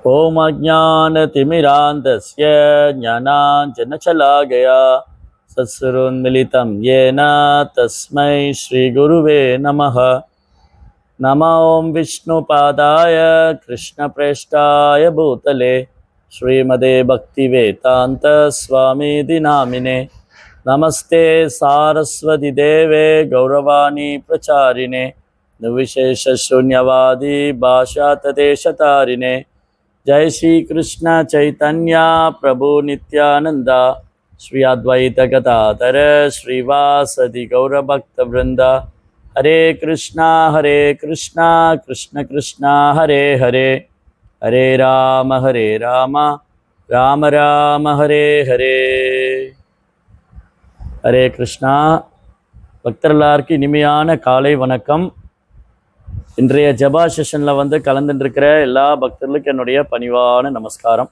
ओम अज्ञानतिमिरान्धस्य ज्ञानाञ्जनशलाकया सत्सुरोन्मिलितं येन तस्मै श्रीगुरुवे नमः। नमो ॐ विष्णुपादाय कृष्णप्रेष्ठाय भूतले श्रीमदे भक्तिवेदान्तस्वामीति नामिने। नमस्ते सारस्वती देवे गौरवाणी प्रचारिणे निर्विशेषशून्यवादी भाषातदेशतारिणे। जय श्री कृष्ण चैतन्य प्रभु नित्यानंदा श्री अद्वैत गदाधर श्रीवासदि गौरभक्तवृंद। हरे कृष्णा कृष्ण कृष्ण हरे हरे, हरे राम राम राम हरे हरे। हरे कृष्णा பக்தர்களாருக்கு இனிமையான காலை வணக்கம். இன்றைய ஜபா செஷனில் கலந்துருக்கிற எல்லா பக்தர்களுக்கும் என்னுடைய பணிவான நமஸ்காரம்.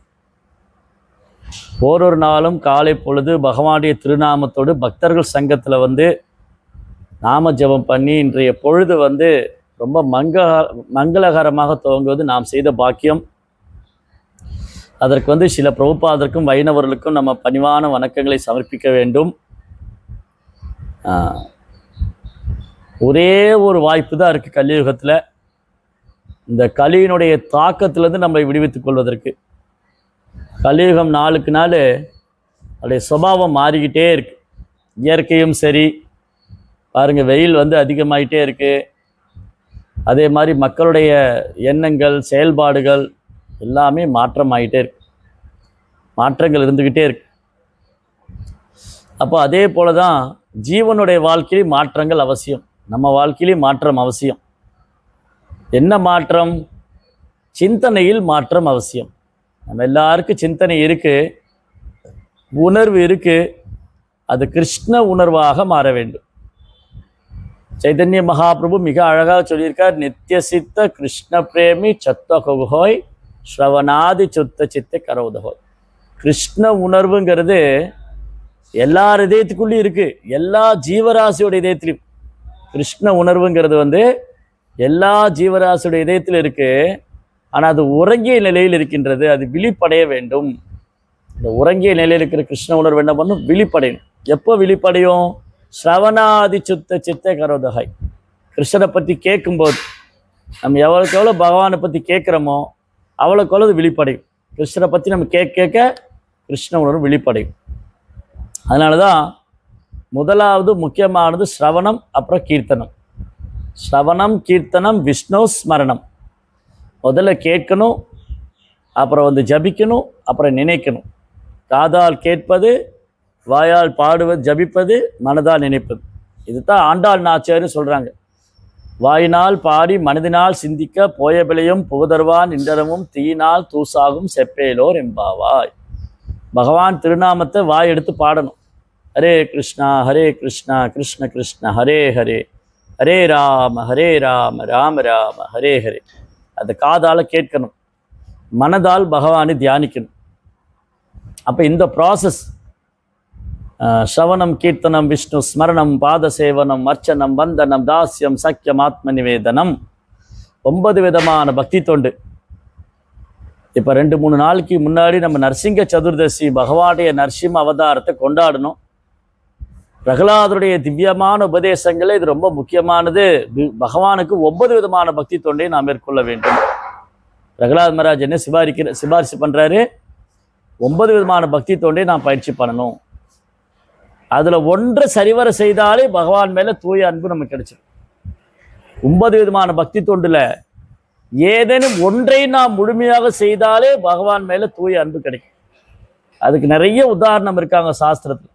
ஓரொரு நாளும் காலை பொழுது பகவானுடைய திருநாமத்தோடு பக்தர்கள் சங்கத்தில் நாம ஜபம் பண்ணி இன்றைய பொழுது ரொம்ப மங்களகரமாக துவங்குவது நாம் செய்த பாக்கியம். அதற்கு சில பிரபுபாதருக்கும் வைணவர்களுக்கும் நம்ம பணிவான வணக்கங்களை சமர்ப்பிக்க வேண்டும். ஒரே ஒரு வாய்ப்பு தான் இருக்குது கலியுகத்தில். இந்த கலியினுடைய தாக்கத்திலேருந்து நம்மை விடுவித்துக் கொள்வதற்கு. கலியுகம் நாளுக்கு நாள் அதோடைய சுபாவம் மாறிக்கிட்டே இருக்குது. இயற்கையும் சரி பாருங்கள், வெயில் அதிகமாகிட்டே இருக்குது. அதே மாதிரி மக்களுடைய எண்ணங்கள் செயல்பாடுகள் எல்லாமே மாற்றமாகிட்டே இருக்கு. மாற்றங்கள் இருந்துக்கிட்டே இருக்கு. அப்போ அதே போல தான் ஜீவனுடைய வாழ்க்கையிலும் மாற்றங்கள் அவசியம். நம்ம வாழ்க்கையிலும் மாற்றம் அவசியம். என்ன மாற்றம்? சிந்தனையில் மாற்றம் அவசியம். நம்ம எல்லாருக்கும் சிந்தனை இருக்குது, உணர்வு இருக்குது. அது கிருஷ்ண உணர்வாக மாற வேண்டும். சைதன்ய மகாபிரபு மிக அழகாக சொல்லியிருக்கார், நித்திய சித்த கிருஷ்ண பிரேமி சத்தகோய் ஸ்ரவணாதி சுத்த சித்த கரோதகோய். கிருஷ்ண உணர்வுங்கிறது எல்லார் இதயத்துக்குள்ளேயும் இருக்குது, எல்லா ஜீவராசியோட இதயத்திலையும். கிருஷ்ண உணர்வுங்கிறது எல்லா ஜீவராசியோட இதயத்தில் இருக்குது. ஆனால் அது உறங்கிய நிலையில் இருக்கின்றது. அது விழிப்படைய வேண்டும். இந்த உறங்கிய நிலையில் இருக்கிற கிருஷ்ண உணர்வு என்ன பண்ணும்? விழிப்படையணும். எப்போ விழிப்படையும்? ஸ்ரவணாதி சுத்த சித்த கரோதகை. கிருஷ்ணனை பற்றி கேட்கும்போது நம்ம எவ்வளோக்கு எவ்வளோ பகவானை பற்றி கேட்குறோமோ அவ்வளோக்கு எவ்வளோ விழிப்படையும். கிருஷ்ணனை பற்றி நம்ம கேட்க கிருஷ்ண உணர்வு விழிப்படையும். அதனால தான் முதலாவது முக்கியமானது ஸ்ரவணம், அப்புறம் கீர்த்தனம். ஸ்ரவணம் கீர்த்தனம் விஷ்ணு ஸ்மரணம். முதல்ல கேட்கணும், அப்புறம் ஜபிக்கணும், அப்புறம் நினைக்கணும். காதால் கேட்பது, வாயால் பாடுவது, ஜபிப்பது, மனதால் நினைப்பது. இதுதான் ஆண்டாள் நாச்சியார்னு சொல்கிறாங்க. வாயினால் பாடி மனதினால் சிந்திக்க போய பிழையும் புகுதர்வான் இன்றரமும் தீயினால் தூசாகும் செப்பேலோர் எம்பாவாய். பகவான் திருநாமத்தை வாய் எடுத்து பாடணும். ஹரே கிருஷ்ணா கிருஷ்ண கிருஷ்ண ஹரே ஹரே, ஹரே ராம ராம ராம ஹரே ஹரே. அதை காதால் கேட்கணும், மனதால் பகவானை தியானிக்கணும். அப்போ இந்த ப்ராசஸ் ஸ்ரவணம் கீர்த்தனம் விஷ்ணு ஸ்மரணம் பாத சேவனம் அர்ச்சனம் வந்தனம் தாஸ்யம் சக்கியம் ஆத்ம நிவேதனம், 9 விதமான பக்தி தொண்டு. இப்போ 2-3 நாளைக்கு முன்னாடி நம்ம நரசிங்க சதுர்தசி பகவானுடைய நரசிம்ம அவதாரத்தை கொண்டாடணும். பிரகலாதருடைய திவ்யமான உபதேசங்களே இது ரொம்ப முக்கியமானது. பகவானுக்கு 9 விதமான பக்தி தொண்டை நாம் மேற்கொள்ள வேண்டும். பிரகலாத் மகாராஜ் என்ன சிபாரிசு பண்ணுறாரு? 9 விதமான பக்தி தொண்டை நாம் பயிற்சி பண்ணணும். அதில் ஒன்றை சரிவர செய்தாலே பகவான் மேலே தூய அன்பு நமக்கு கிடைச்சிடும். 9 விதமான பக்தி தொண்டில் ஏதேனும் ஒன்றை நாம் முழுமையாக செய்தாலே பகவான் மேலே தூய அன்பு கிடைக்கும். அதுக்கு நிறைய உதாரணம் இருக்காங்க சாஸ்திரத்தில்.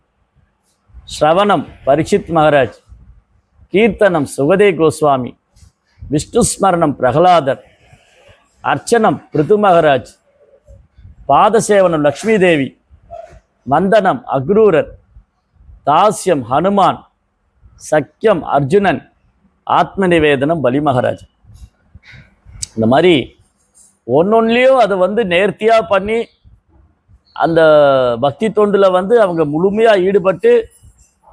ஸ்ரவணம் பரீட்சித் மகாராஜ், கீர்த்தனம் சுகதே கோஸ்வாமி, விஷ்ணு ஸ்மரணம் பிரகலாதர், அர்ச்சனம் பிருது மகாராஜ், பாதசேவனம் லக்ஷ்மி தேவி, வந்தனம் அக்ரூரர், தாஸ்யம் ஹனுமான், சக்கியம் அர்ஜுனன், ஆத்ம நிவேதனம் பலி மகாராஜ். இந்த மாதிரி ஒன்னொன்னுலேயும் அதை நேர்த்தியாக பண்ணி அந்த பக்தி தொண்டில் அவங்க முழுமையாக ஈடுபட்டு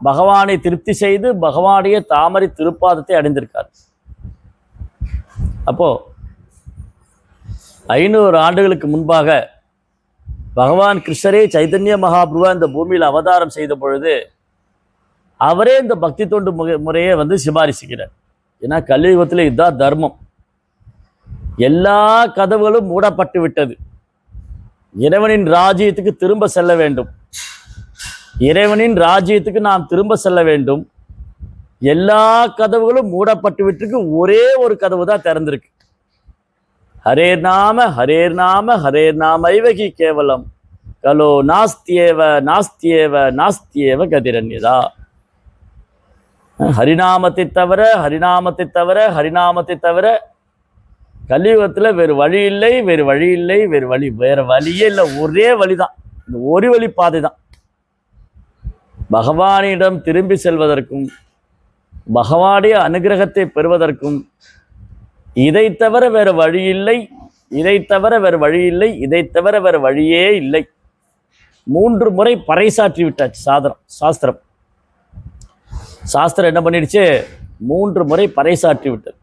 பகவானை திருப்தி செய்து பகவானுடைய தாமரை திருப்பாதத்தை அடைந்திருக்கார். அப்போ 500 ஆண்டுகளுக்கு முன்பாக பகவான் கிருஷ்ணரே சைதன்ய மகாபிரபுவா இந்த பூமியில் அவதாரம் செய்த பொழுது அவரே இந்த பக்தி தொண்டு முறையை வந்து சிபாரிசுக்கிறார். ஏன்னா கலியுகத்தில் இதுதான் தர்மம். எல்லா கதவுகளும் மூடப்பட்டு விட்டது. இறைவனின் ராஜ்யத்துக்கு திரும்ப செல்ல வேண்டும். இறைவனின் ராஜ்யத்துக்கு நாம் திரும்ப செல்ல வேண்டும். எல்லா கதவுகளும் மூடப்பட்டு விட்டுருக்கு. ஒரே ஒரு கதவு தான் திறந்திருக்கு. ஹரேர் நாம ஹரேர் நாம ஹரேர் நாமைவகி கேவலம் கலோ நாஸ்தியேவ நாஸ்தியேவ நாஸ்தியேவ கதிரன்யதா. ஹரிநாமத்தை தவிர ஹரிநாமத்தை தவிர ஹரிநாமத்தை தவிர கலியுகத்தில் வேறு வழி இல்லை, வேறு வழி இல்லை, வேறு வழியே இல்லை. ஒரே வழிதான், இந்த ஒரு வழி பாதை தான். பகவானிடம் திரும்பி செல்வதற்கும் பகவானுடைய அனுகிரகத்தை பெறுவதற்கும் இதை தவிர வேறு வழி இல்லை, இதை தவிர வேறு வழி இல்லை, இதை தவிர வேறு வழியே இல்லை. 3 முறை பறைசாற்றி விட்டாச்சு சாஸ்திரம். சாஸ்திரம் என்ன பண்ணிடுச்சு? 3 முறை பறைசாற்றி விட்டது.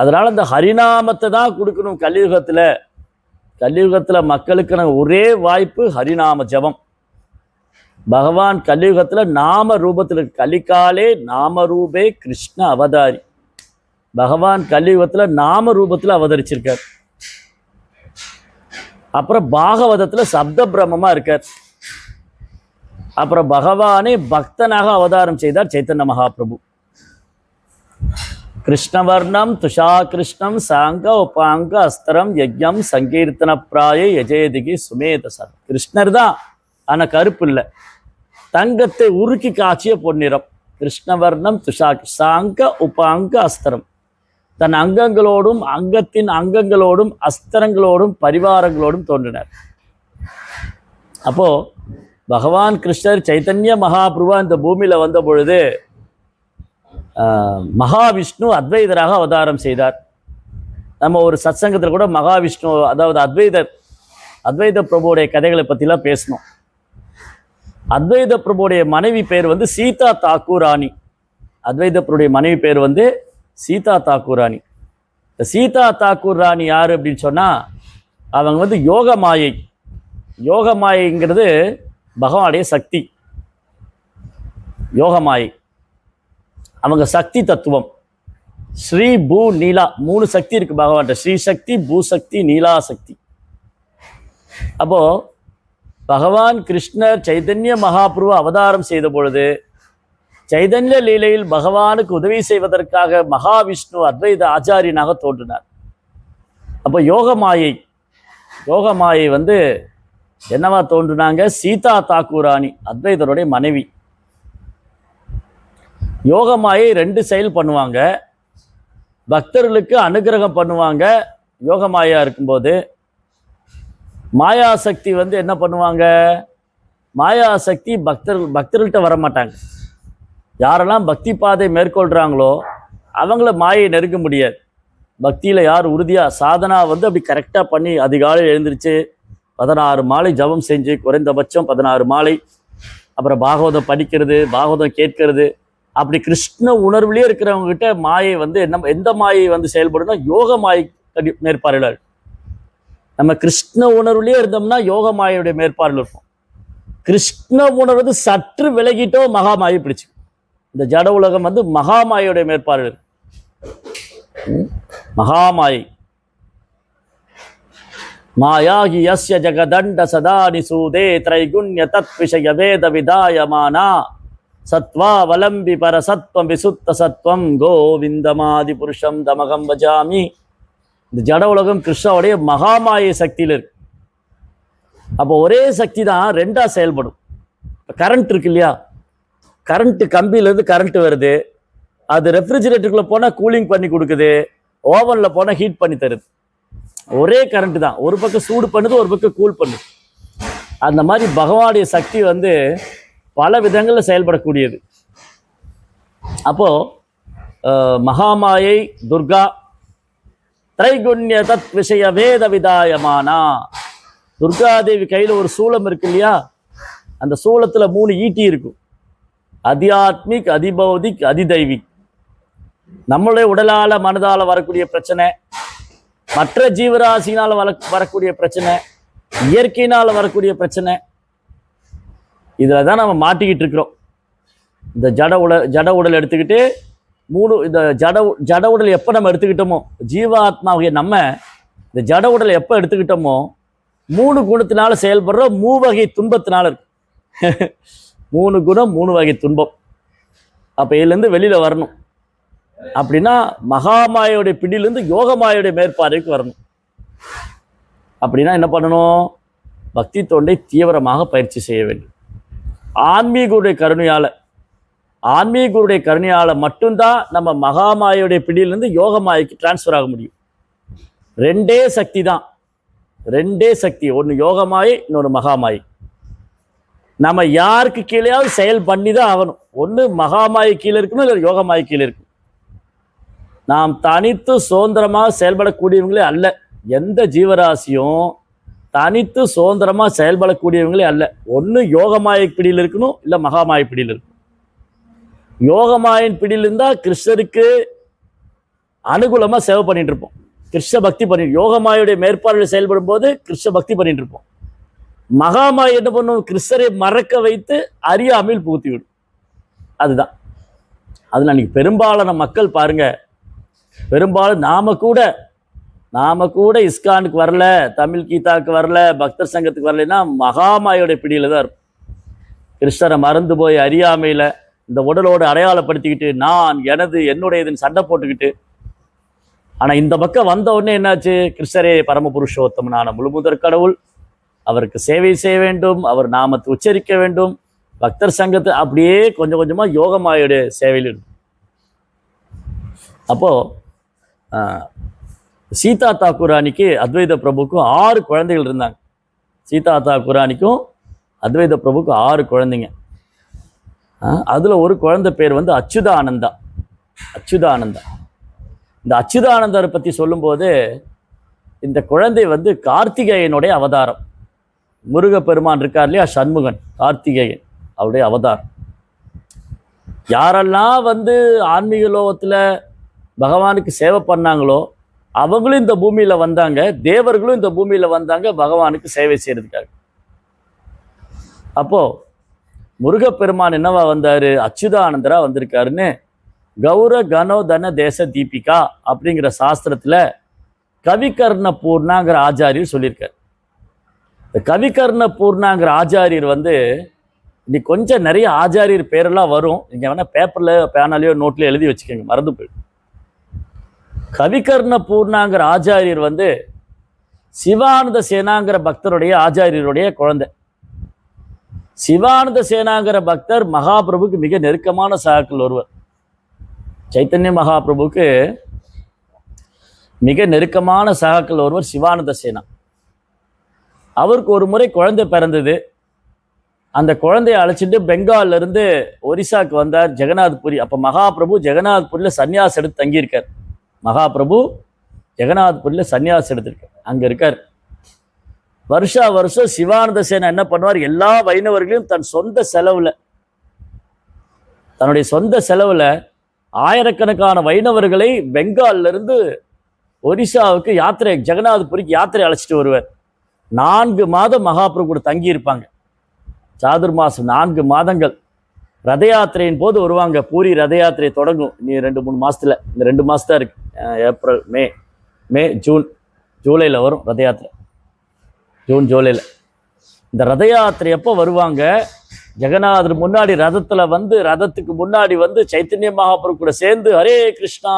அதனால இந்த ஹரிநாமத்தை தான் கொடுக்கணும் கலியுகத்தில். கலியுகத்தில் மக்களுக்கான ஒரே வாய்ப்பு ஹரிநாம ஜபம். பகவான் கலியுகத்தில் நாம ரூபத்தில், கலிகாலே நாம ரூபே கிருஷ்ண அவதாரி. பகவான் கலியுகத்தில் நாம ரூபத்தில் அவதரிச்சிருக்கார். அப்புறம் பாகவதத்தில் சப்த பிரம்மமா இருக்கார். அப்புறம் பகவானே பக்தனாக அவதாரம் செய்தார் சைத்தன்ய மகாபிரபு. கிருஷ்ணவர்ணம் துஷா கிருஷ்ணம் சாங்க உபாங்க அஸ்தரம் யஜ்யம் சங்கீர்த்தன பிராய யஜேதிகி சுமேதசர். கிருஷ்ணர் தான், ஆனால் கருப்பு இல்லை. தங்கத்தை உருக்கி காய்ச்சிய பொன்னிறம். கிருஷ்ணவர்ணம் துஷா சாங்க உபாங்க அஸ்தரம். தன் அங்கங்களோடும் அங்கத்தின் அங்கங்களோடும் அஸ்திரங்களோடும் பரிவாரங்களோடும் தோன்றினார். அப்போ பகவான் கிருஷ்ணர் சைத்தன்ய மகாபிரபுவா இந்த பூமியில் வந்த பொழுது மகாவிஷ்ணு அத்வைதராக அவதாரம் செய்தார். நம்ம ஒரு சத்சங்கத்தில் கூட மகாவிஷ்ணு, அதாவது அத்வைத பிரபுடைய கதைகளை பற்றிலாம் பேசணும். அத்வைத பிரபுடைய மனைவி பேர் வந்து சீதா தாக்கூராணி. அத்வைத பிரபுடைய மனைவி பேர் வந்து சீதா தாக்கூராணி. இந்த சீதா தாக்கூர் ராணி யார் அப்படின்னு சொன்னால், அவங்க வந்து யோகமாயை. யோகமாயைங்கிறது பகவானுடைய சக்தி. யோகமாயை அவங்க சக்தி தத்துவம். ஸ்ரீ பூ நீலா 3 சக்தி இருக்குது பகவான்கிட்ட. ஸ்ரீ சக்தி, பூசக்தி, நீலா சக்தி. அப்போது பகவான் கிருஷ்ணர் சைதன்ய மகாபிரபு அவதாரம் செய்த பொழுது சைதன்ய லீலையில் பகவானுக்கு உதவி செய்வதற்காக மகாவிஷ்ணு அத்வைத ஆச்சாரியனாக தோன்றினார். அப்போ யோகமாயை வந்து என்னவா தோன்றினாங்க? சீதா தாக்கூராணி, அத்வைதருடைய மனைவி. யோகமாயை 2 செயல் பண்ணுவாங்க. பக்தர்களுக்கு அனுகிரகம் பண்ணுவாங்க யோகமாயா இருக்கும்போது. மாயாசக்தி வந்து என்ன பண்ணுவாங்க? மாயாசக்தி பக்தர்கள்ட்ட வரமாட்டாங்க. யாரெல்லாம் பக்தி பாதை மேற்கொள்கிறாங்களோ அவங்கள மாயை நெருங்க முடியாது. பக்தியில் யார் உறுதியாக சாதனா வந்து அப்படி கரெக்டாக பண்ணி அதிகாலையில் எழுந்திரிச்சு 16 மாலை ஜபம் செஞ்சு, குறைந்தபட்சம் 16 மாலை, அப்புறம் பாகவதம் படிக்கிறது, பாகவதம் கேட்கறது, அப்படி கிருஷ்ண உணர்வுலேயே இருக்கிறவங்ககிட்ட மாயை வந்து எந்த மாயை வந்து செயல்படுனா யோக மாயை மேற்பார்வையாளர். நம்ம கிருஷ்ண உணர்வுலேயே இருந்தோம்னா யோக மாயையுடைய மேற்பார்வையில் இருப்போம். கிருஷ்ண உணர்வு சற்று விலகிட்டோ மகாமாயை பிடிச்சு. இந்த ஜட உலகம் வந்து மகாமாயுடைய மேற்பார்வையில். மகாமாயை மாயாகி யஸ்ய ஜகதண்ட சதா நிசூதே திரைகுண்ய தத் விஷய வேத விதாயமானா சத்வாவலம்பி பரசத்வம் விசுத்த சத்வம் கோவிந்தமாதி புருஷம் தமகம் பஜாமி. இந்த ஜட உலகம் கிருஷ்ணாவுடைய மகாமாயை சக்தியில் இருக்கு. அப்போ ஒரே சக்தி தான் 2ஆக செயல்படும். கரண்ட் இருக்கு இல்லையா? கரண்ட்டு கம்பியிலேருந்து கரண்ட் வருது. அது ரெஃப்ரிஜிரேட்டருக்குள்ளே போனால் கூலிங் பண்ணி கொடுக்குது, ஓவனில் போனால் ஹீட் பண்ணி தருது. ஒரே கரண்ட்டு தான், ஒரு பக்கம் சூடு பண்ணுது, ஒரு பக்கம் கூல் பண்ணுது. அந்த மாதிரி பகவானுடைய சக்தி வந்து பல விதங்களில் செயல்படக்கூடியது. அப்போது மகாமாயை துர்கா திரைகுண்ய தத் விஷய வேத விதாயமானா. துர்காதேவி கையில் ஒரு சூலம் இருக்கு இல்லையா? அந்த சூலத்தில் 3 ஈட்டி இருக்கும். அதியாத்மிக், அதிபௌதிக், அதிதைவிக். நம்மளுடைய உடலால் மனதால் வரக்கூடிய பிரச்சனை, மற்ற ஜீவராசினால் வரக்கூடிய பிரச்சனை, இயற்கையினால் வரக்கூடிய பிரச்சனை, இதில் தான் நம்ம மாட்டிக்கிட்டு இருக்கிறோம். இந்த ஜட உடல் எடுத்துக்கிட்டு இந்த ஜட உடல் எப்போ நம்ம எடுத்துக்கிட்டோமோ, ஜீவாத்மாவுடைய நம்ம இந்த ஜட உடல் எப்போ எடுத்துக்கிட்டோமோ 3 குணத்தினால செயல்படுற 3 வகை துன்பத்தினால இருக்கு. 3 குணம் 3 வகை துன்பம். அப்போ இதுலேருந்து வெளியில் வரணும் அப்படின்னா மகாமாயோடைய பிடியிலேருந்து யோகமாயோடைய மேற்பார்வைக்கு வரணும். அப்படின்னா என்ன பண்ணணும்? பக்தி தொண்டை தீவிரமாக பயிற்சி செய்ய வேண்டும். ஆன்மீகருடைய கருணையால் மட்டும்தான் நம்ம மகாமாயோடைய பிடியிலிருந்து யோகமாய்க்கு டிரான்ஸ்ஃபர் ஆக முடியும். 2 சக்தி தான், 2 சக்தி. ஒன்று யோகமாயை, இன்னொரு மகாமாயை. நம்ம யாருக்கு கீழேயாவது செயல் பண்ணி தான் ஆகணும். ஒன்று மகாமாயை கீழே இருக்கணும், இல்லை யோகமாயை கீழே இருக்கணும். நாம் தனித்து சுதந்திரமாக செயல்படக்கூடியவங்களே அல்ல. எந்த ஜீவராசியும் தனித்து சுதந்திரமாக செயல்படக்கூடியவங்களே அல்ல. ஒன்று யோகமாயை பிடியில் இருக்கணும், இல்லை மகாமாயை பிடியில் இருக்கணும். யோகமாயின் பிடியில் இருந்தால் கிருஷ்ணருக்கு அனுகூலமாக சேவை பண்ணிட்டு இருப்போம், கிருஷ்ண பக்தி பண்ணிட்டு. யோகமாயுடைய மேற்பார்வையில் செயல்படும் போது கிருஷ்ண பக்தி பண்ணிட்டு இருப்போம். மகாமாய் என்ன பண்ணும்? கிருஷ்ணரை மறக்க வைத்து அறியாமையில் புகுத்தி விடும். அதுதான். அதில் அன்னைக்கு பெரும்பாலான மக்கள் பாருங்க, பெரும்பாலும் நாம கூட இஸ்கானுக்கு வரல, தமிழ் கீதாவுக்கு வரல, பக்தர் சங்கத்துக்கு வரலைன்னா மகாமாயோடைய பிடியில தான் இருக்கும். கிருஷ்ணரை மறந்து போய் அறியாமையில் இந்த உடலோடு அடையாளப்படுத்திக்கிட்டு நான் எனது என்னுடையதுன்னு சண்டை போட்டுக்கிட்டு. ஆனால் இந்த பக்கம் வந்த உடனே என்னாச்சு? கிருஷ்ணரே பரமபுருஷோத்தமனான முழுமுதற் கடவுள், அவருக்கு சேவை செய்ய வேண்டும், அவர் நாமத்தை உச்சரிக்க வேண்டும். பக்தர் சங்கத்தை அப்படியே கொஞ்சம் கொஞ்சமாக யோகமாயோடைய சேவையில் இருக்கும். அப்போது சீதா தாக்கூரானிக்கு அத்வைத பிரபுக்கும் 6 குழந்தைகள் இருந்தாங்க. சீதா தாக்கூரானிக்கும் அத்வைத பிரபுக்கும் 6 குழந்தைங்க. அதில் ஒரு குழந்தை பேர் வந்து அச்சுதானந்தா. இந்த அச்சுதானந்தரை பற்றி சொல்லும்போது, இந்த குழந்தை வந்து கார்த்திகேயனுடைய அவதாரம். முருகப்பெருமான் இருக்கார் இல்லையா, சண்முகன், கார்த்திகேயன் அவருடைய அவதாரம். யாரெல்லாம் வந்து ஆன்மீக லோகத்தில் பகவானுக்கு சேவை பண்ணாங்களோ அவங்களும் இந்த பூமியில் வந்தாங்க, தேவர்களும் இந்த பூமியில் வந்தாங்க பகவானுக்கு சேவை செய்யறதுக்காக. அப்போ முருகப்பெருமான் என்னவா வந்தாரு? அச்சுதானந்தரா வந்திருக்காருன்னு கௌர கனோதன தேச தீபிகா அப்படிங்கிற சாஸ்திரத்தில் கவிகர்ண பூர்ணாங்கிற ஆச்சாரியர் சொல்லியிருக்கார். இந்த கவிகர்ண பூர்ணாங்கிற ஆச்சாரியர் வந்து இன்னைக்கு கொஞ்சம் நிறைய ஆச்சாரியர் பேரெல்லாம் வரும். நீங்கள் வேணால் பேப்பரில் பேனாலேயோ நோட்லையோ எழுதி வச்சுக்கோங்க, மறந்து போயிடும். கவிகர்ண பூர்ணாங்கிற ஆச்சாரியர் வந்து சிவானந்த சேனாங்கிற பக்தருடைய ஆச்சாரியருடைய குழந்தை. சிவானந்த சேனாங்கிற பக்தர் மகாபிரபுக்கு மிக நெருக்கமான சகாக்கள் ஒருவர். சைத்தன்ய மகாபிரபுக்கு மிக நெருக்கமான சகாக்கள் ஒருவர் சிவானந்த சேனா. அவருக்கு ஒரு முறை குழந்தை பிறந்தது. அந்த குழந்தைய அழைச்சிட்டு பெங்கால்ல இருந்து ஒரிசாவுக்கு வந்தார், ஜெகநாத்புரி. அப்போ மகாபிரபு ஜெகநாத்புரியில் சன்னியாசம் எடுத்து தங்கியிருக்கார். மகாபிரபு ஜெகநாத்புரியில் சன்னியாசம் எடுத்திருக்கார், அங்கே இருக்கார். வருஷம் சிவானந்த சேனா என்ன பண்ணுவார்? எல்லா வைணவர்களையும் தன்னுடைய சொந்த செலவில் ஆயிரக்கணக்கான வைணவர்களை பெங்கால்ல இருந்து ஒரிசாவுக்கு யாத்திரை, ஜெகநாத்புரிக்கு யாத்திரை அழைச்சிட்டு வருவார். 4 மாதம் மகாபிரபு கூட தங்கி இருப்பாங்க. சாதுர்மாசம் 4 மாதங்கள். ரத யாத்திரையின் போது வருவாங்க. பூரி ரத யாத்திரை தொடங்கும் நீ 2-3 மாசத்துல. இந்த 2 மாசம் தான் இருக்கு. ஏப்ரல், மே, ஜூலையில் வரும் ரத யாத்திரை. ஜூன் ஜூலையில் இந்த ரத யாத்திரை எப்போ வருவாங்க? ஜெகநாதர் முன்னாடி ரதத்தில் வந்து, ரதத்துக்கு முன்னாடி வந்து சைத்தன்ய மகாபிரபு கூட சேர்ந்து ஹரே கிருஷ்ணா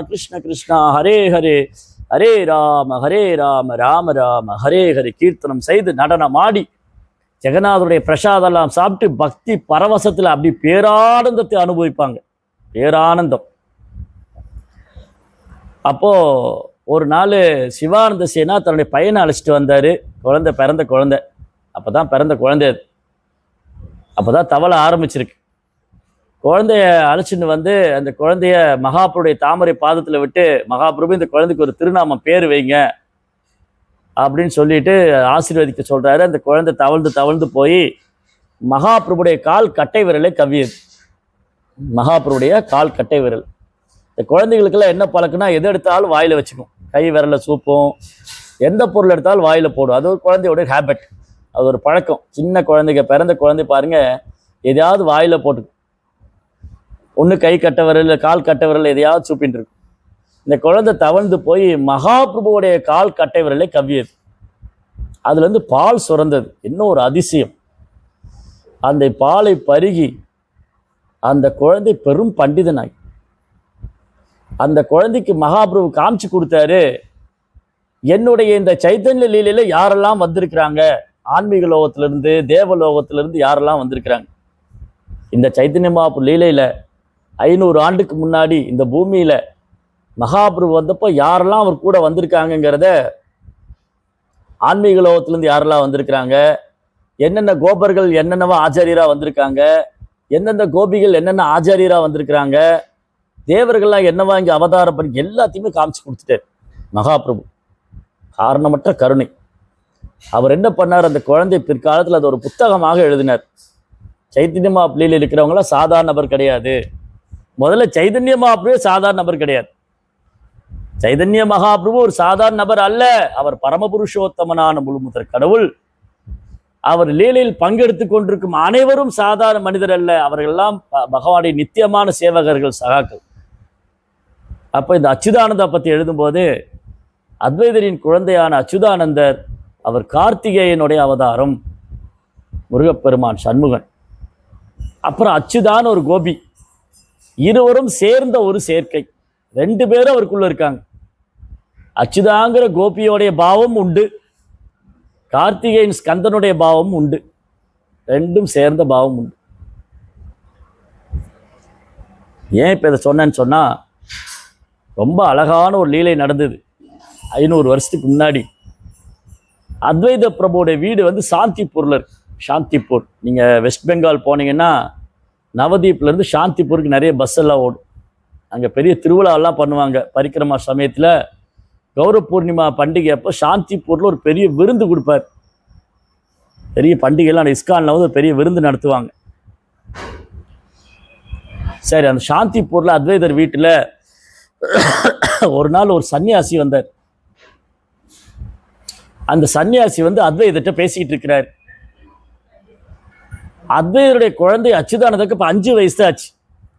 கிருஷ்ண கிருஷ்ணா ஹரே ஹரே, ஹரே ராம ராம ராம ஹரே ஹரே கீர்த்தனம் செய்து நடனம் ஆடி ஜெகநாதருடைய பிரசாதெல்லாம் சாப்பிட்டு பக்தி பரவசத்தில் அப்படி பேரானந்தத்தை அனுபவிப்பாங்க. பேரானந்தம். அப்போ ஒரு நாள் சிவானந்த சேனா தன்னுடைய பையனை அழைச்சிட்டு வந்தார். பிறந்த குழந்தை. அப்போதான் பிறந்த குழந்தை. அப்போதான் தவளை ஆரம்பிச்சிருக்கு. குழந்தைய அழைச்சிட்டு வந்து அந்த குழந்தைய மகாபிரபுடைய தாமரை பாதத்தில் விட்டு, மகாபிரபு இந்த குழந்தைக்கு ஒரு திருநாமம் பேர் வைங்க அப்படின்னு சொல்லிட்டு ஆசீர்வதிக்க சொல்றாரு. அந்த குழந்தை தவழ்ந்து போய் மகாபிரபுடைய கால் கட்டை விரலை கவ்வியது. மகாபிரபுடைய கால் கட்டை விரல். இந்த குழந்தைகளுக்கெல்லாம் என்ன பழக்கம்னா, எது எடுத்தாலும் வாயில வச்சுக்கும். கை விரலை சூப்பும், எந்த பொருள் எடுத்தாலும் வாயில் போடும். அது ஒரு குழந்தையோட ஹேபிட், அது ஒரு பழக்கம். சின்ன குழந்தைங்க, பிறந்த குழந்தை பாருங்க, எதையாவது வாயில் போட்டு, ஒன்று கை கட்ட விரல் இல்லை கால் கட்ட விரல் எதையாவது சூப்பின்னு இருக்கும். இந்த குழந்தை தவழ்ந்து போய் மகாபிரபுவோடைய கால் கட்டை விரலை கவ்வியது. அதுலேருந்து பால் சுரந்தது. இன்னும் ஒரு அதிசயம், அந்த பாலை பருகி அந்த குழந்தை பெரும் பண்டிதனாய், அந்த குழந்தைக்கு மகாபிரபு காமிச்சு கொடுத்தாரு, என்னுடைய இந்த சைத்தன்ய லீலையில யாரெல்லாம் வந்திருக்கிறாங்க, ஆன்மீக லோகத்திலிருந்து தேவலோகத்திலிருந்து யாரெல்லாம் வந்திருக்கிறாங்க. இந்த சைத்தன்ய மகாபிரபு லீலையில 500 ஆண்டுக்கு முன்னாடி இந்த பூமியில மகாபிரபு வந்தப்போ யாரெல்லாம் அவர் கூட வந்திருக்காங்கிறத, ஆன்மீக லோகத்திலிருந்து யாரெல்லாம் வந்திருக்கிறாங்க, என்னென்ன கோபர்கள் என்னென்னவா ஆச்சாரியரா வந்திருக்காங்க, எந்தெந்த கோபிகள் என்னென்ன ஆச்சாரியரா வந்திருக்கிறாங்க, தேவர்கள்லாம் என்னவா இங்கே அவதாரம் பண்ணி எல்லாத்தையுமே காமிச்சு கொடுத்துட்டார் மகாபிரபு. காரணமற்ற கருணை. அவர் என்ன பண்ணார், அந்த குழந்தை பிற்காலத்தில் அது ஒரு புத்தகமாக எழுதினார். சைத்தன்ய மகாபிரபுல இருக்கிறவங்களாம் சாதாரண நபர் கிடையாது. முதல்ல சைதன்ய மகாபிரபு சாதாரண நபர் கிடையாது. சைதன்ய மகாபிரபு ஒரு சாதாரண நபர் அல்ல. அவர் பரமபுருஷோத்தமனான முழுமுதற் கடவுள். அவர் லீலையில் பங்கெடுத்து கொண்டிருக்கும் அனைவரும் சாதாரண மனிதர் அல்ல. அவர்களெல்லாம் பகவானுடைய நித்தியமான சேவகர்கள், சகாக்கள். அப்போ இந்த அச்சுதானந்தா பற்றி எழுதும்போது, அத்வைதரின் குழந்தையான அச்சுதானந்தர் அவர் கார்த்திகேயனுடைய அவதாரம், முருகப்பெருமான் சண்முகன். அப்புறம் அச்சுதான் ஒரு கோபி, இருவரும் சேர்ந்த ஒரு சேர்க்கை. 2 பேரும் அவருக்குள்ள இருக்காங்க. அச்சுதாங்கிற கோபியோடைய பாவம் உண்டு, கார்த்திகேயன் ஸ்கந்தனுடைய பாவம் உண்டு. 2ம் சேர்ந்த பாவம் உண்டு. ஏன் இப்போ இதை சொன்னேன்னு சொன்னால், ரொம்ப அழகான ஒரு லீலை நடந்தது 500 வருஷத்துக்கு முன்னாடி. அத்வைத பிரபுடைய வீடு வந்து சாந்திப்பூரில் இருக்கு. சாந்திப்பூர், நீங்கள் வெஸ்ட் பெங்கால் போனீங்கன்னா நவதீப்லேருந்து சாந்திப்பூருக்கு நிறைய பஸ் எல்லாம் ஓடும். அங்கே பெரிய திருவிழாவெல்லாம் பண்ணுவாங்க. பரிக்கிரமா சமயத்தில் கௌர பூர்ணிமா பண்டிகை அப்போ சாந்திப்பூரில் ஒரு பெரிய விருந்து கொடுப்பார். பெரிய பண்டிகைலாம் இஸ்கானில் வந்து ஒரு பெரிய விருந்து நடத்துவாங்க. சரி, அந்த சாந்திப்பூரில் அத்வைதர் வீட்டில் ஒரு நாள் ஒரு சன்னியாசி வந்தார். அந்த சன்னியாசி வந்து அத்வைதர்கிட்ட பேசிக்கிட்டு இருக்கிறார். அத்வைதருடைய குழந்தை அச்சுதானந்தாவுக்கு இப்போ 5 வயசு தான் ஆச்சு.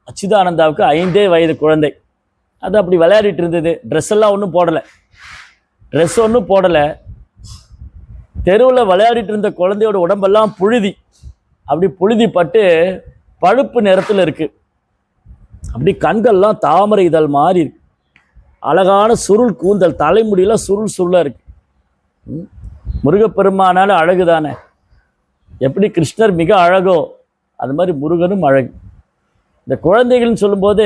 அச்சுதானந்தாவுக்கு 5 வயது குழந்தை. அது அப்படி விளையாடிட்டு இருந்தது. ட்ரெஸ் எல்லாம் ஒன்றும் போடலை, ட்ரெஸ் ஒன்றும் போடலை. தெருவில் விளையாடிட்டு இருந்த குழந்தையோட உடம்பெல்லாம் புழுதி, அப்படி புழுதி பட்டு பழுப்பு நிறத்தில் இருக்கு. அப்படி கண்கள்லாம் தாமரை இதழ் மாதிரி இருக்கு. அழகான சுருள் கூந்தல், தலைமுடியெல்லாம் சுருள் சுருளாக இருக்கு. முருகப்பெருமானால அழகு தானே. எப்படி கிருஷ்ணர் மிக அழகோ அது மாதிரி முருகனும் அழகு. இந்த குழந்தைகள்னு சொல்லும்போது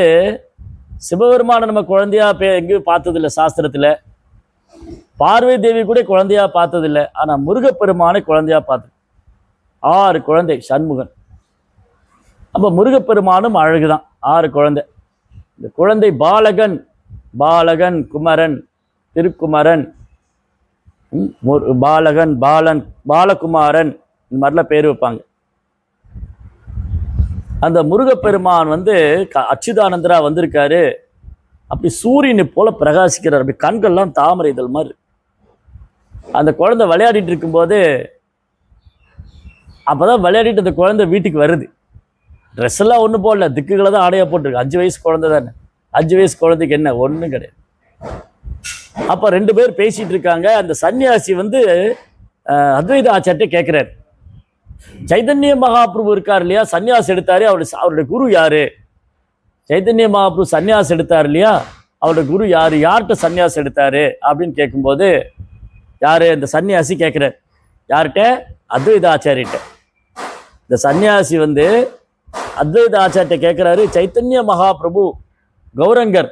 சிவபெருமான நம்ம குழந்தையா எங்கேயும் பார்த்ததில்லை. சாஸ்திரத்தில் பார்வதி தேவி கூட குழந்தையா பார்த்ததில்லை. ஆனால் முருகப்பெருமானை குழந்தையா பார்த்தது. 6 குழந்தை சண்முகன். அப்போ முருகப்பெருமானும் அழகுதான். 6 குழந்தை. இந்த குழந்தை பாலகன், பாலகன், குமரன், திருக்குமரன், பாலகன், பாலன், பாலகுமாரன், இந்த மாதிரிலாம் பேர் வைப்பாங்க. அந்த முருகப்பெருமான் வந்து அச்சுதானந்தரா வந்திருக்காரு. அப்படி சூரியனை போல பிரகாசிக்கிறார். அப்படி கண்கள்லாம் தாமரை இதழ் மாதிரி. அந்த குழந்தை விளையாடிட்டு இருக்கும்போது, அப்போதான் விளையாடிட்டு அந்த குழந்தை வீட்டுக்கு வருது. ட்ரெஸ் எல்லாம் ஒன்றும் போடல, திக்குகளை தான் ஆடையாக போட்டிருக்கு. 5 வயசு குழந்தை தானே. 5 வயசு குழந்தைக்கு என்ன ஒன்றும் கிடையாது. அப்போ 2 பேர் பேசிட்டு இருக்காங்க. அந்த சன்னியாசி வந்து அத்வைத ஆச்சார்ட்ட கேட்குறாரு, சைதன்ய மகாபிரபு இருக்கார் இல்லையா, சன்னியாசி எடுத்தாரு, அவருடைய குரு யாரு? சைதன்ய மகாபிரபு சன்னியாசி எடுத்தார் இல்லையா, அவருடைய குரு யாரு, யார்கிட்ட சன்னியாசி எடுத்தாரு அப்படின்னு கேட்கும்போது, யாரு இந்த சன்னியாசி கேட்குறார், யார்கிட்ட? அத்வைத ஆச்சாரிட்ட. இந்த சன்னியாசி வந்து அத்வைத ஆச்சார்ட்ட கேட்குறாரு, சைத்தன்ய மகாபிரபு கௌரங்கர்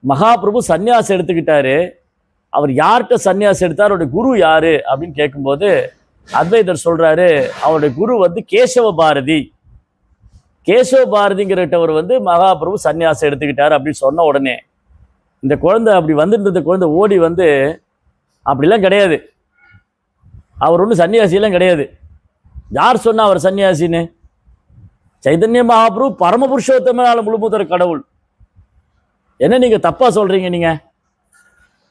மகாபிரபு சன்னியாசி எடுத்துக்கிட்டாரு, அவர் யார்கிட்ட சன்னியாசி எடுத்தார், அவருடைய குரு யாரு அப்படின்னு கேட்கும்போது அத்வைதர் சொல்றாரு, அவருடைய குரு வந்து கேசவ பாரதி. கேசவ பாரதிங்கிறவர் வந்து மகாபிரபு சன்னியாசம் எடுத்துக்கிட்டார் அப்படின்னு சொன்ன உடனே இந்த குழந்தை அப்படி வந்துட்டு குழந்தை ஓடி வந்து, அப்படிலாம் கிடையாது, அவர் ஒன்றும் சன்னியாசியெல்லாம் கிடையாது. யார் சொன்னா அவர் சன்னியாசின்னு? சைதன்ய மகாபிரபு பரமபுருஷோத்தமனால முழுமுதற் கடவுள். என்ன நீங்க தப்பா சொல்றீங்க? நீங்க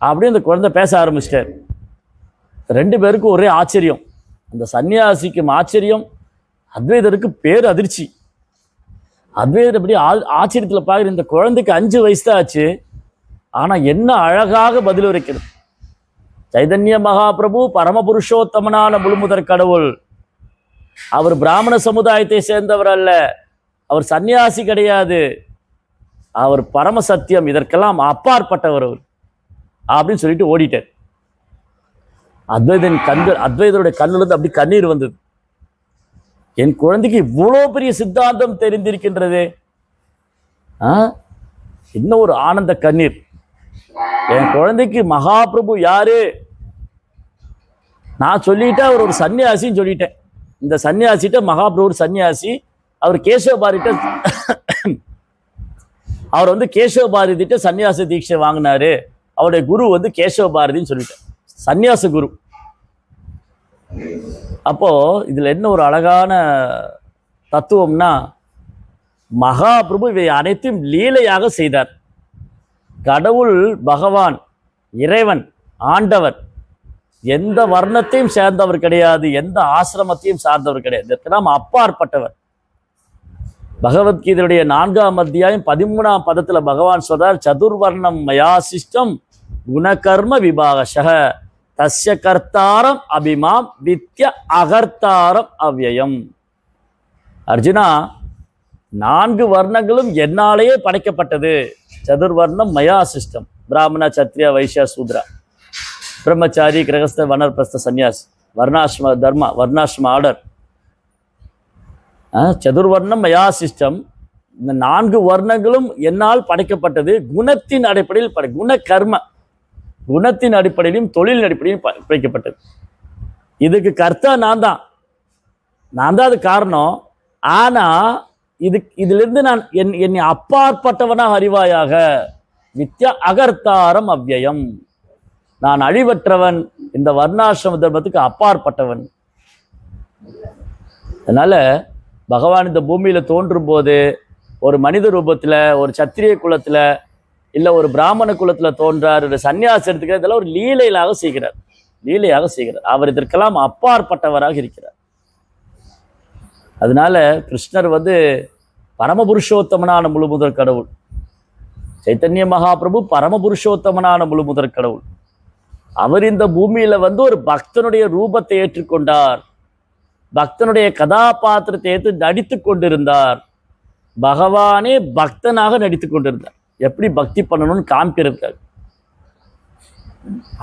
அப்படியே அந்த குழந்தை பேச ஆரம்பிச்சிட்டார். 2 பேருக்கும் ஒரே ஆச்சரியம். அந்த சன்னியாசிக்கும் ஆச்சரியம், அத்வைதருக்கு பேர் அதிர்ச்சி. அத்வைதர் அப்படி ஆச்சரியத்தில் பார்க்குற, இந்த குழந்தைக்கு 5 வயசு தான் ஆச்சு, ஆனால் என்ன அழகாக பதில் உரைக்கிறது. சைதன்ய மகாபிரபு பரமபுருஷோத்தமனான முழுமுதற் கடவுள். அவர் பிராமண சமுதாயத்தை சேர்ந்தவர் அல்ல, அவர் சன்னியாசி கிடையாது, அவர் பரம சத்தியம், இதற்கெல்லாம் அப்பாற்பட்டவர் அவர் அப்படின்னு சொல்லிட்டு ஓடிட்டார். அத்வைதருடைய கண்ணிலிருந்து அப்படி கண்ணீர் வந்தது. என் குழந்தைக்கு இவ்வளோ பெரிய சித்தாந்தம் தெரிந்திருக்கின்றது. இன்னும் ஒரு ஆனந்த கண்ணீர். என் குழந்தைக்கு மகாபிரபு யாரு நான் சொல்லிட்டேன், அவர் ஒரு சன்னியாசின்னு சொல்லிட்டேன். இந்த சன்னியாசிட்ட மகாபிரபு ஒரு சன்னியாசி, அவர் கேசவ பாரதிட்ட அவர் வந்து கேசவ பாரதிட்ட சன்னியாச தீட்சை வாங்கினாரு, அவருடைய குரு வந்து கேசவ பாரதின்னு சொல்லிட்டேன், சன்னியாச குரு. அப்போ இதுல என்ன ஒரு அழகான தத்துவம்னா, மகாபிரபு இவை அனைத்தும் லீலையாக செய்தார். கடவுள் பகவான் இறைவன் ஆண்டவர் எந்த வர்ணத்தையும் சேர்ந்தவர் கிடையாது, எந்த ஆசிரமத்தையும் சார்ந்தவர் கிடையாது, இதற்கெல்லாம் அப்பாற்பட்டவர். பகவத்கீதையுடைய 4ஆம் அத்தியாயம் 13ஆம் பதத்துல பகவான் சொல்றார், சதுர்வர்ணம் மயாசிஷ்டம் குணகர்ம விபாகஷ தஸ்ய கர்த்தாரம் அபிமாம் வித்ய அகர்த்தாரம் அவ்யயம். அர்ஜுனா, 4 வர்ணங்களும் என்னாலேயே படைக்கப்பட்டது. சதுர்வர்ணம் மயா சிஸ்டம், பிராமண சத்ரியா வைஷ்யா சூத்ரா, பிரம்மச்சாரி கிரகஸ்த வனர்பிரஸ்த சன்னியாஸ், வர்ணாசிரம தர்மா, வர்ணாசிரம ஆர்டர். சதுர்வர்ணம் மயா சிஸ்டம், இந்த 4 வர்ணங்களும் என்னால் படைக்கப்பட்டது. குணத்தின் அடிப்படையில் குண கர்ம, குணத்தின் அடிப்படையிலும் தொழிலின் அடிப்படையிலும் படைக்கப்பட்டது. இதுக்கு கர்த்தா நான் தான் அது காரணம். ஆனா இதிலிருந்து நான் என்னை அப்பாற்பட்டவனாக அறிவாயாக. வித்யா அகர்த்தாரம் அவ்யயம், நான் அழிவற்றவன், இந்த வர்ணாசிரம தர்மத்துக்கு அப்பாற்பட்டவன். அதனால பகவான் இந்த பூமியில தோன்றும் போது ஒரு மனித ரூபத்துல, ஒரு சத்திரிய குலத்துல, இல்ல ஒரு பிராமண குலத்துல தோன்றார், ஒரு சன்னியாசி எடுத்துக்கிறார், இதெல்லாம் ஒரு லீலையாக செய்கிறார். அவர் இதற்கெல்லாம் அப்பாற்பட்டவராக இருக்கிறார். அதனால கிருஷ்ணர் வந்து பரமபுருஷோத்தமனான முழுமுதற் கடவுள். சைத்தன்ய மகாபிரபு பரமபுருஷோத்தமனான முழுமுதற் கடவுள். அவர் இந்த பூமியில வந்து ஒரு பக்தனுடைய ரூபத்தை ஏற்றுக்கொண்டார், பக்தனுடைய கதாபாத்திரத்தை ஏற்று நடித்து கொண்டிருந்தார். பகவானே பக்தனாக நடித்து கொண்டிருந்தார். எப்படி பக்தி பண்ணணும்னு காமிக்கிறதுக்காக.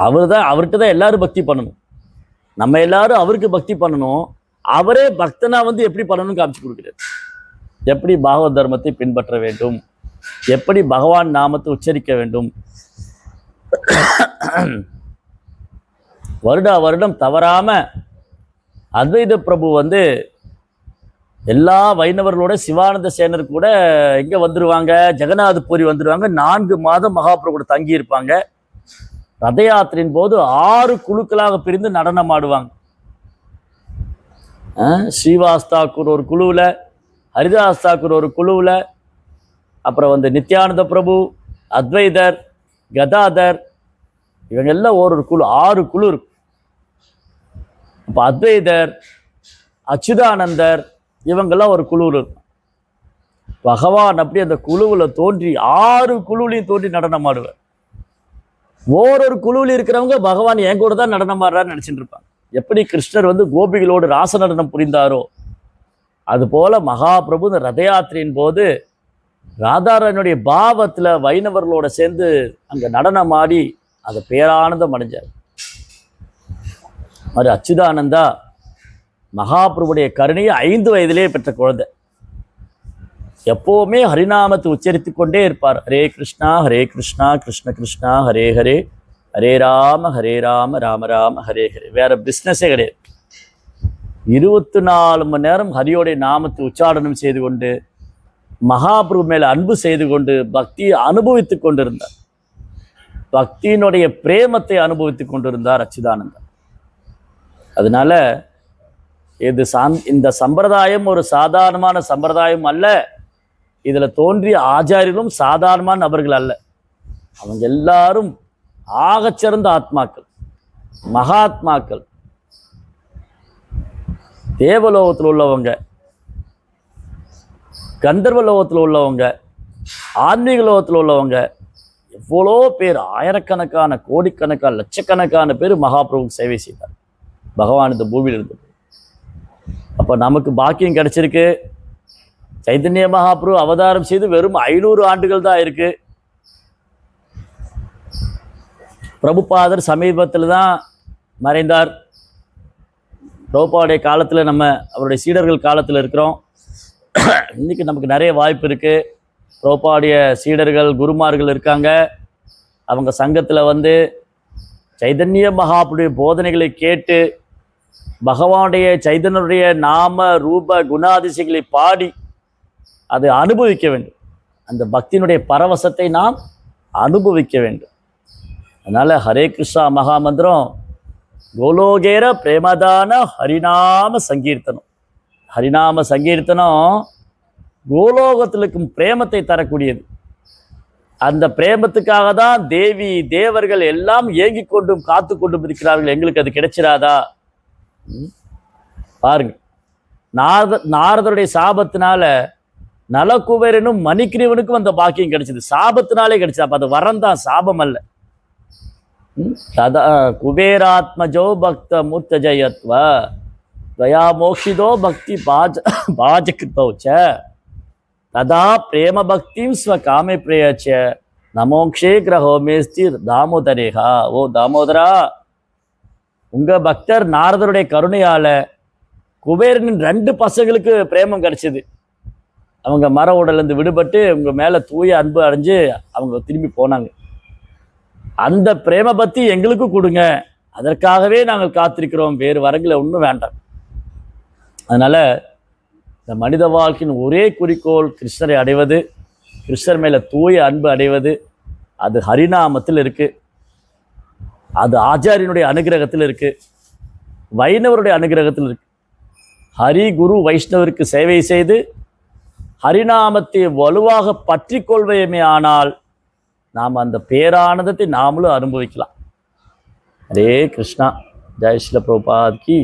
அவர்கிட்ட தான் எல்லாரும் பக்தி பண்ணணும், நம்ம எல்லாரும் அவருக்கு பக்தி பண்ணணும். அவரே பக்தனா வந்து எப்படி பண்ணணும்னு காமிச்சு கொடுக்கிறார். எப்படி பாகவத் தர்மத்தை பின்பற்ற வேண்டும், எப்படி பகவான் நாமத்தை உச்சரிக்க வேண்டும். வருடம் தவறாம அத்வைத பிரபு வந்து எல்லா வைணவர்களோட சிவானந்த சேனர் கூட எங்க வந்துருவாங்க, ஜெகநாத பூரி வந்துருவாங்க. 4 மாதம் மகாபிரபு தங்கி இருப்பாங்க. ரத யாத்திரையின் போது 6 குழுக்களாக பிரிந்து நடனம் ஆடுவாங்க. ஸ்ரீவாஸ் தாக்கூர் ஒரு குழுவில், ஹரிதாஸ் தாக்கூர் ஒரு குழுவில், அப்புறம் வந்து நித்யானந்த பிரபு, அத்வைதர், கதாதர், இவங்க எல்லாம் ஒரு குழு, 6 குழு இருக்கு. அப்போ அத்வைதர், அச்சுதானந்தர், இவங்கெல்லாம் ஒரு குழுவில் இருக்கும். பகவான் அப்படி அந்த குழுவில் தோன்றி 6 குழுவிலையும் தோன்றி நடனம் ஆடுவார். ஓரொரு குழுவில் இருக்கிறவங்க பகவான் என் கூட தான் நடனம் ஆடுறான்னு நினச்சிட்டு இருப்பாங்க. எப்படி கிருஷ்ணர் வந்து கோபிகளோடு ராச நடனம் புரிந்தாரோ, அதுபோல மகாபிரபு இந்த ரத யாத்திரையின் போது ராதாரனுடைய பாவத்தில் வைணவர்களோட சேர்ந்து அங்கே நடனம் ஆடி அதை பேரானந்தம் அடைஞ்சார். மாதிரி அச்சுதானந்தா மகாபிரபுடைய கருணையை 5 வயதிலே பெற்ற குழந்தை. எப்போவுமே ஹரிநாமத்தை உச்சரித்து கொண்டே இருப்பார். ஹரே கிருஷ்ணா கிருஷ்ண கிருஷ்ணா ஹரே ஹரே, ஹரே ராம ராம ராம ஹரே ஹரே. வேற பிஸ்னஸே கிடையாது. 24 மணி நேரம் ஹரியோடைய நாமத்தை உச்சாடனம் செய்து கொண்டு, மகாபிரபு மேல அன்பு செய்து கொண்டு பக்தியை அனுபவித்து கொண்டிருந்தார். பக்தியினுடைய பிரேமத்தை அனுபவித்து கொண்டிருந்தார் அச்சுதானந்தா. அதனால இந்த சம்பிரதாயம் ஒரு சாதாரணமான சம்பிரதாயம் அல்ல. இதுல தோன்றிய ஆச்சாரியர்களும் சாதாரணமான நபர்கள் அல்ல. அவங்க எல்லாரும் ஆகச்சிறந்த ஆத்மாக்கள், மகாத்மாக்கள், தேவலோகத்தில் உள்ளவங்க, கந்தர்வ லோகத்தில் உள்ளவங்க, ஆன்மீக லோகத்தில் உள்ளவங்க, எவ்வளோ பேர், ஆயிரக்கணக்கான, கோடிக்கணக்கான, லட்சக்கணக்கான பேர் மகாபிரபுக்கு சேவை செய்தார் பகவான் இந்த பூமியில் இருந்தது. அப்போ நமக்கு பாக்கியம் கிடைச்சிருக்கு. சைதன்ய மகாபிரபு அவதாரம் செய்து வெறும் 500 ஆண்டுகள் தான் இருக்கு. பிரபுபாதர் சமீபத்தில் தான் மறைந்தார். பிரபுபாவுடைய காலத்தில் நம்ம அவருடைய சீடர்கள் காலத்தில் இருக்கிறோம். இன்றைக்கி நமக்கு நிறைய வாய்ப்பு இருக்குது. பிரபுபாவுடைய சீடர்கள், குருமார்கள் இருக்காங்க. அவங்க சங்கத்தில் வந்து சைதன்ய மகாபுடைய போதனைகளை கேட்டு பகவானுடைய சைதன்யனுடைய நாம ரூப குணாதிசயங்களை பாடி அதை அனுபவிக்க வேண்டும். அந்த பக்தியினுடைய பரவசத்தை நாம் அனுபவிக்க வேண்டும். அதனால் ஹரே கிருஷ்ணா மகாமந்திரம் கோலோகேர பிரேமதான ஹரிநாம சங்கீர்த்தனம். ஹரிநாம சங்கீர்த்தனம் கோலோகத்தில் இருக்கும் பிரேமத்தை தரக்கூடியது. அந்த பிரேமத்துக்காக தான் தேவி தேவர்கள் எல்லாம் ஏங்கிக் கொண்டும் காத்து கொண்டும் இருக்கிறார்கள். எங்களுக்கு அது கிடைச்சிடாதா? பாருங்க, நாரதருடைய சாபத்தினால நலகுபேரனும் மணிக்கிரீவனுக்கும் அந்த பாக்கியம் கிடைச்சது. சாபத்தினாலே கிடைச்சது. அப்ப அது வரம் தான், சாபம் அல்ல. ததா குபேராத்மஜோ பக்த மூர்த்த ஜயத்வ தயா மோக்ஷிதோ பக்தி பாஜகிருத்தௌச்ச ததா பிரேம பக்திம் ஸ்வ காமே பிரேயச்ச நமோக்ஷே கிரகோமேஸ்தி தாமோதரேகா. ஓ தாமோதரா, உங்க பக்தர் நாரதருடைய கருணையால குபேரனின் 2 பசங்களுக்கு பிரேமம் கிடைச்சது. அவங்க மர உடலேருந்து விடுபட்டு உங்க மேல தூய அன்பு அடைஞ்சு அவங்க திரும்பி போனாங்க. அந்த பிரேம பக்தி எங்களுக்கும் கொடுங்க, அதற்காகவே நாங்கள் காத்திருக்கிறோம், வேறு வரங்களை ஒன்றும் வேண்டாம். அதனால இந்த மனித வாழ்க்கையின் ஒரே குறிக்கோள் கிருஷ்ணரை அடைவது, கிருஷ்ணர் மேல தூய அன்பு அடைவது. அது ஹரிநாமத்தில் இருக்கு, அது ஆச்சாரியனுடைய அனுகிரகத்தில் இருக்கு, வைணவருடைய அனுகிரகத்தில் இருக்கு. ஹரி குரு வைஷ்ணவருக்கு சேவை செய்து ஹரிநாமத்தை வலுவாக பற்றி கொள்வையுமே ஆனால் நாம் அந்த பேரானந்தத்தை நாமளும் அனுபவிக்கலாம். ஹரே கிருஷ்ணா. ஜெய் ஸ்ரீல பிரபுபாத் கி.